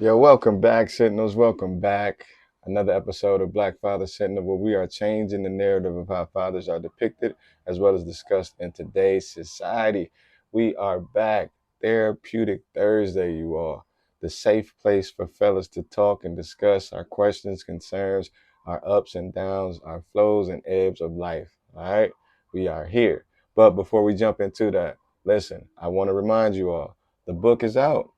Yo, welcome back, Sentinels. Welcome back. Another episode of Black Father Sentinel, where we are changing the narrative of how fathers are depicted as well as discussed in today's society. We are back. Therapeutic Thursday, you all. The safe place for fellas to talk and discuss our questions, concerns, our ups and downs, our flows and ebbs of life. All right? We are here. But before we jump into that, listen, I want to remind you all the book is out.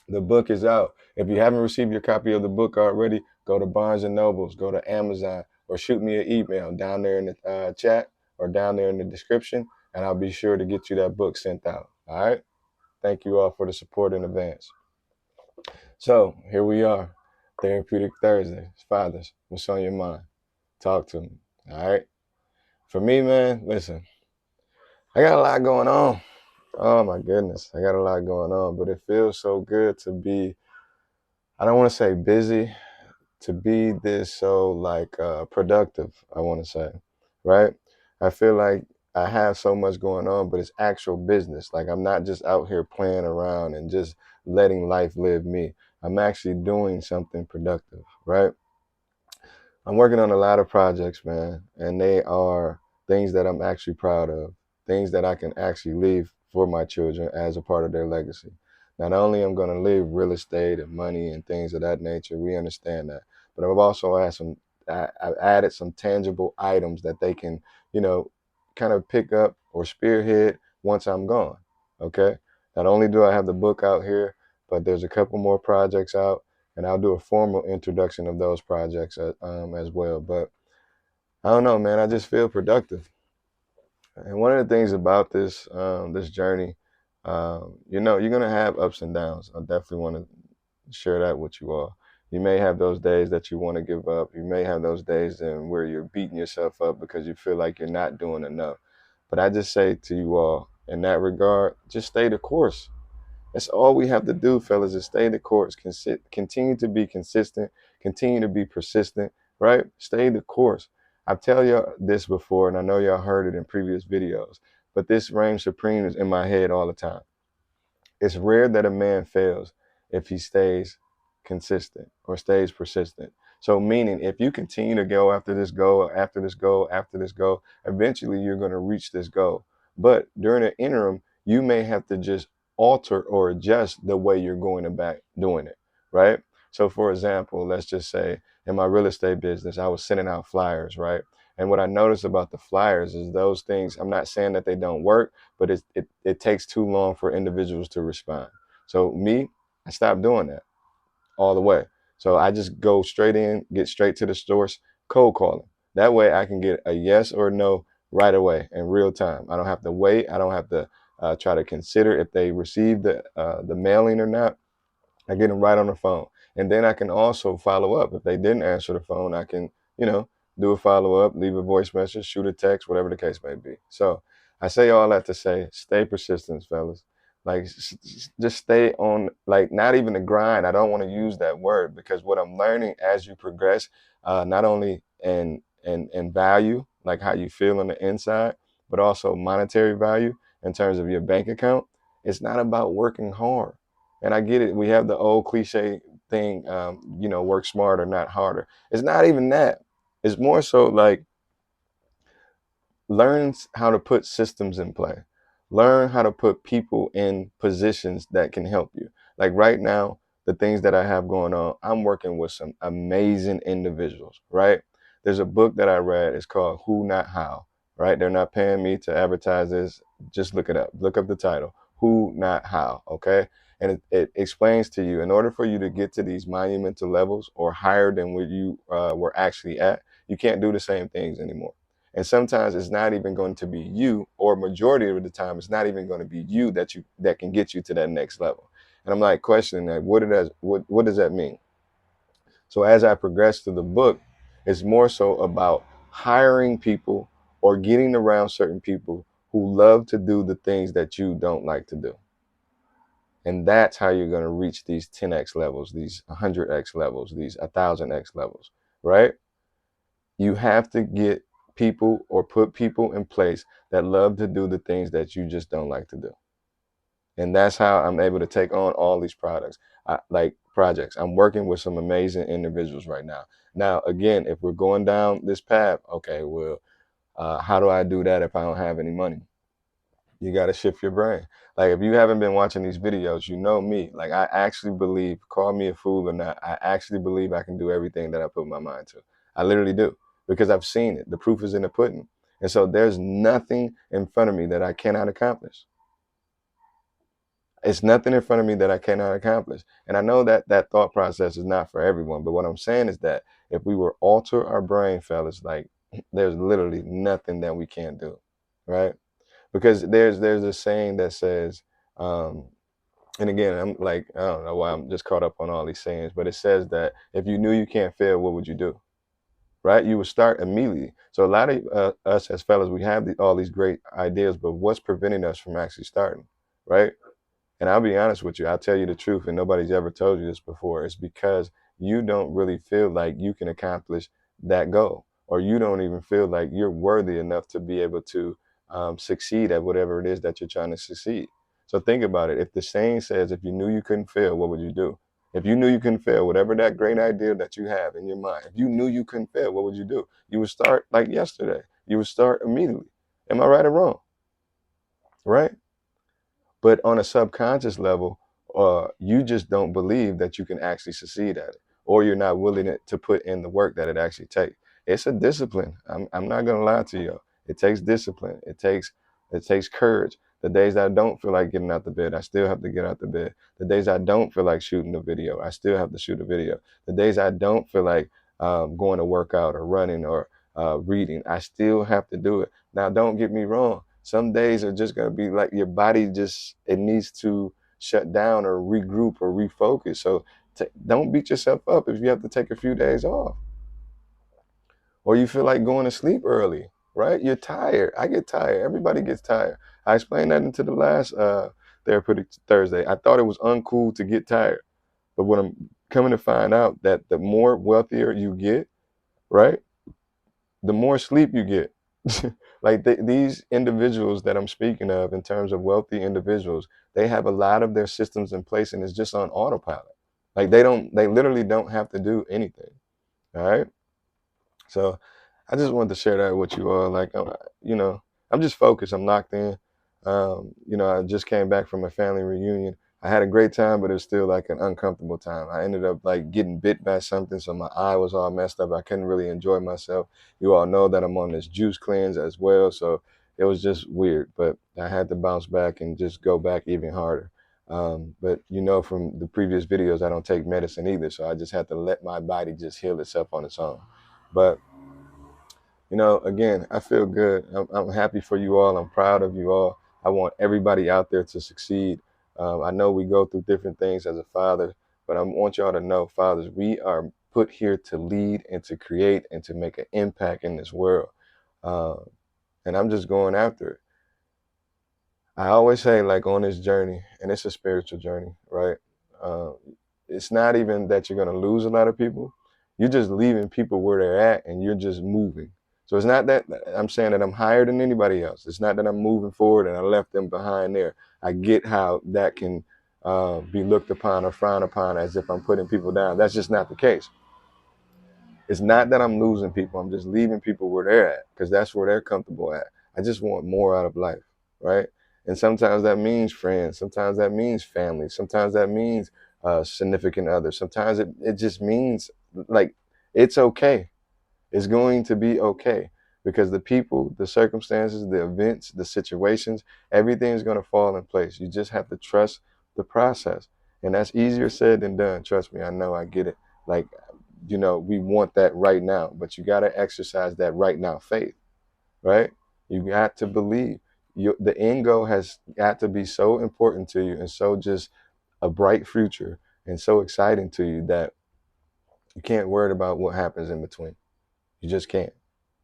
The book is out. If you haven't received your copy of the book already, go to Barnes and Nobles, go to Amazon, or shoot me an email down there in the chat or down there in the description, and I'll be sure to get you that book sent out. All right. Thank you all for the support in advance. So here we are, Therapeutic Thursday. Fathers, what's on your mind? Talk to me. All right. For me, man, listen, I got a lot going on. Oh my goodness, I got a lot going on, but it feels so good to be, I don't want to say busy, to be this so like productive, I want to say, right? I feel like I have so much going on, but it's actual business. Like I'm not just out here playing around and just letting life live me. I'm actually doing something productive, right? I'm working on a lot of projects, man, and they are things that I'm actually proud of, things that I can actually leave for my children as a part of their legacy. Not only am I going to leave real estate and money and things of that nature, we understand that, but I've also I've added some tangible items that they can, you know, kind of pick up or spearhead once I'm gone. Okay. Not only do I have the book out here, but there's a couple more projects out, and I'll do a formal introduction of those projects as well. But I don't know, man. I just feel productive. And one of the things about this journey, you're gonna have ups and downs. I definitely want to share that with you all. You may have those days that you want to give up. You may have those days where you're beating yourself up because you feel like you're not doing enough. But I just say to you all, in that regard, just stay the course. That's all we have to do, fellas, is stay the course. Continue to be consistent. Continue to be persistent, right? Stay the course. I've tell y'all this before, and I know y'all heard it in previous videos, but this reign supreme is in my head all the time. It's rare that a man fails if he stays consistent or stays persistent. So meaning if you continue to go after this goal, after this goal, after this goal, eventually you're going to reach this goal. But during the interim, you may have to just alter or adjust the way you're going about doing it, right? So for example, let's just say in my real estate business, I was sending out flyers, right? And what I noticed about the flyers is those things, I'm not saying that they don't work, but it takes too long for individuals to respond. So me, I stopped doing that all the way. So I just go straight in, get straight to the source, cold calling. That way I can get a yes or no right away in real time. I don't have to wait. I don't have to try to consider if they received the mailing or not. I get them right on the phone. And then I can also follow up. If they didn't answer the phone, I can, you know, do a follow up, leave a voice message, shoot a text, whatever the case may be. So I say all that to say, stay persistent, fellas. Like, just stay on, like, not even the grind. I don't want to use that word because what I'm learning as you progress, not only in value, like how you feel on the inside, but also monetary value in terms of your bank account. It's not about working hard. And I get it. We have the old cliche thing, work smarter, not harder. It's not even that. It's more so like learn how to put systems in play. Learn how to put people in positions that can help you. Like right now, the things that I have going on, I'm working with some amazing individuals, right? There's a book that I read. It's called Who Not How, right? They're not paying me to advertise this. Just look it up. Look up the title, Who Not How, okay? And it explains to you, in order for you to get to these monumental levels or higher than where you were actually at, you can't do the same things anymore. And sometimes it's not even going to be you, or majority of the time, it's not even going to be you that can get you to that next level. And I'm like questioning that. What does that mean? So as I progress through the book, it's more so about hiring people or getting around certain people who love to do the things that you don't like to do. And that's how you're going to reach these 10x levels, these 100x levels, these 1000x levels, right? You have to get people or put people in place that love to do the things that you just don't like to do. And that's how I'm able to take on all these projects. I'm working with some amazing individuals right now. Now, again, if we're going down this path, okay, well, how do I do that if I don't have any money? You got to shift your brain. Like if you haven't been watching these videos, you know me. Like I actually believe, call me a fool or not, I actually believe I can do everything that I put my mind to. I literally do because I've seen it. The proof is in the pudding. And so there's nothing in front of me that I cannot accomplish. It's nothing in front of me that I cannot accomplish. And I know that that thought process is not for everyone. But what I'm saying is that if we were alter our brain, fellas, like there's literally nothing that we can't do, right? Because there's a saying that says, um, and again, I'm like, I don't know why I'm just caught up on all these sayings, but it says that if you knew you can't fail, what would you do? Right? You would start immediately. So a lot of us as fellas, we have all these great ideas, but what's preventing us from actually starting? Right? And I'll be honest with you, I'll tell you the truth, and nobody's ever told you this before. It's because you don't really feel like you can accomplish that goal, or you don't even feel like you're worthy enough to be able to succeed at whatever it is that you're trying to succeed. So think about it. If the saying says, if you knew you couldn't fail, what would you do? If you knew you couldn't fail, whatever that great idea that you have in your mind, if you knew you couldn't fail, what would you do? You would start like yesterday. You would start immediately. Am I right or wrong? Right? But on a subconscious level, you just don't believe that you can actually succeed at it, or you're not willing to put in the work that it actually takes. It's a discipline. I'm not gonna lie to you. It takes discipline. It takes courage. The days I don't feel like getting out the bed, I still have to get out the bed. The days I don't feel like shooting a video, I still have to shoot a video. The days I don't feel like going to work out or running or reading, I still have to do it. Now, don't get me wrong. Some days are just going to be like your body just, it needs to shut down or regroup or refocus. So don't beat yourself up if you have to take a few days off or you feel like going to sleep early, right? You're tired. I get tired. Everybody gets tired. I explained that into the last Therapeutic Thursday. I thought it was uncool to get tired. But what I'm coming to find out that the more wealthier you get, right, the more sleep you get. Like these individuals that I'm speaking of in terms of wealthy individuals, they have a lot of their systems in place and it's just on autopilot. Like they literally don't have to do anything. All right. So I just wanted to share that with you all. Like, I'm just focused. I'm locked in. I just came back from a family reunion. I had a great time, but it was still like an uncomfortable time. I ended up like getting bit by something, so my eye was all messed up. I couldn't really enjoy myself. You all know that I'm on this juice cleanse as well, so it was just weird. But I had to bounce back and just go back even harder. But from the previous videos, I don't take medicine either, so I just had to let my body just heal itself on its own. But again, I feel good. I'm happy for you all. I'm proud of you all. I want everybody out there to succeed. I know we go through different things as a father, but I want y'all to know, fathers, we are put here to lead and to create and to make an impact in this world. Uh, and I'm just going after it. I always say, like, on this journey, and it's a spiritual journey, right? Uh, it's not even that you're going to lose a lot of people. You're just leaving people where they're at and you're just moving. So it's not that I'm saying that I'm higher than anybody else. It's not that I'm moving forward and I left them behind there. I get how that can be looked upon or frowned upon as if I'm putting people down. That's just not the case. It's not that I'm losing people. I'm just leaving people where they're at because that's where they're comfortable at. I just want more out of life, right? And sometimes that means friends. Sometimes that means family. Sometimes that means significant others. Sometimes it just means like it's okay. It's going to be okay because the people, the circumstances, the events, the situations, everything is going to fall in place. You just have to trust the process. And that's easier said than done. Trust me, I know, I get it. Like, we want that right now, but you got to exercise that right now faith, right? You got to believe. The end goal has got to be so important to you and so just a bright future and so exciting to you that you can't worry about what happens in between. You just can't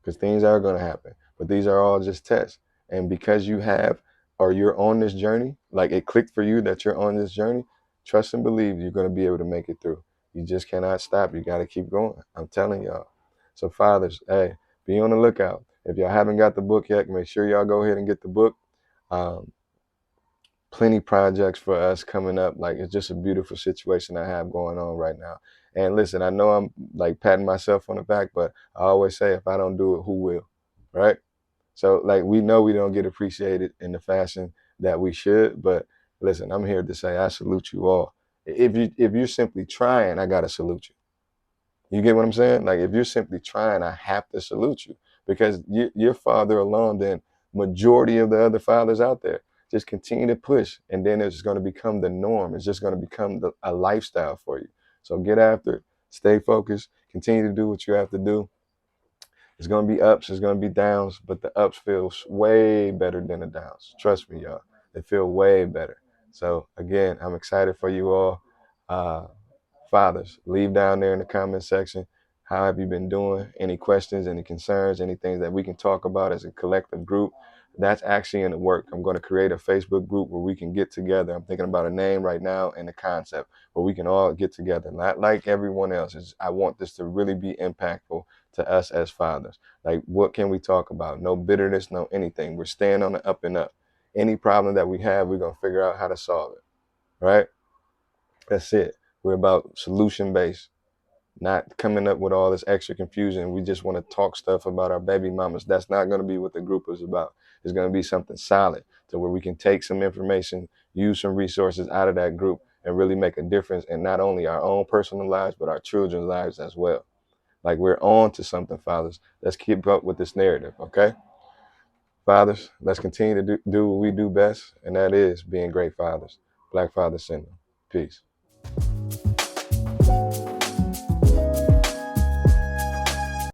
because things are going to happen. But these are all just tests. And because you have or you're on this journey, like it clicked for you that you're on this journey, trust and believe you're going to be able to make it through. You just cannot stop. You got to keep going. I'm telling y'all. So fathers, hey, be on the lookout. If y'all haven't got the book yet, make sure y'all go ahead and get the book. Um, Plenty projects for us coming up. Like, it's just a beautiful situation I have going on right now. And listen, I know I'm like patting myself on the back, but I always say if I don't do it, who will? Right? So like we know we don't get appreciated in the fashion that we should, but listen, I'm here to say I salute you all. If you're simply trying, I gotta salute you. You get what I'm saying? Like if you're simply trying, I have to salute you because you're farther along than majority of the other fathers out there. Just continue to push, and then it's going to become the norm. It's just going to become a lifestyle for you. So get after it. Stay focused. Continue to do what you have to do. It's going to be ups, it's going to be downs, but the ups feel way better than the downs. Trust me, y'all. They feel way better. So, again, I'm excited for you all. Uh, Fathers, leave down there in the comment section. How have you been doing? Any questions, any concerns, anything that we can talk about as a collective group? That's actually in the work. I'm going to create a Facebook group where we can get together. I'm thinking about a name right now and a concept where we can all get together. Not like everyone else. I want this to really be impactful to us as fathers. Like, what can we talk about? No bitterness, no anything. We're staying on the up and up. Any problem that we have, we're going to figure out how to solve it. Right? That's it. We're about solution based, not coming up with all this extra confusion. We just want to talk stuff about our baby mamas. That's not going to be what the group is about. It's going to be something solid to where we can take some information, use some resources out of that group, and really make a difference in not only our own personal lives, but our children's lives as well. Like we're on to something, fathers. Let's keep up with this narrative, okay? Fathers, let's continue to do what we do best, and that is being great fathers. Black Father Syndrome. Peace.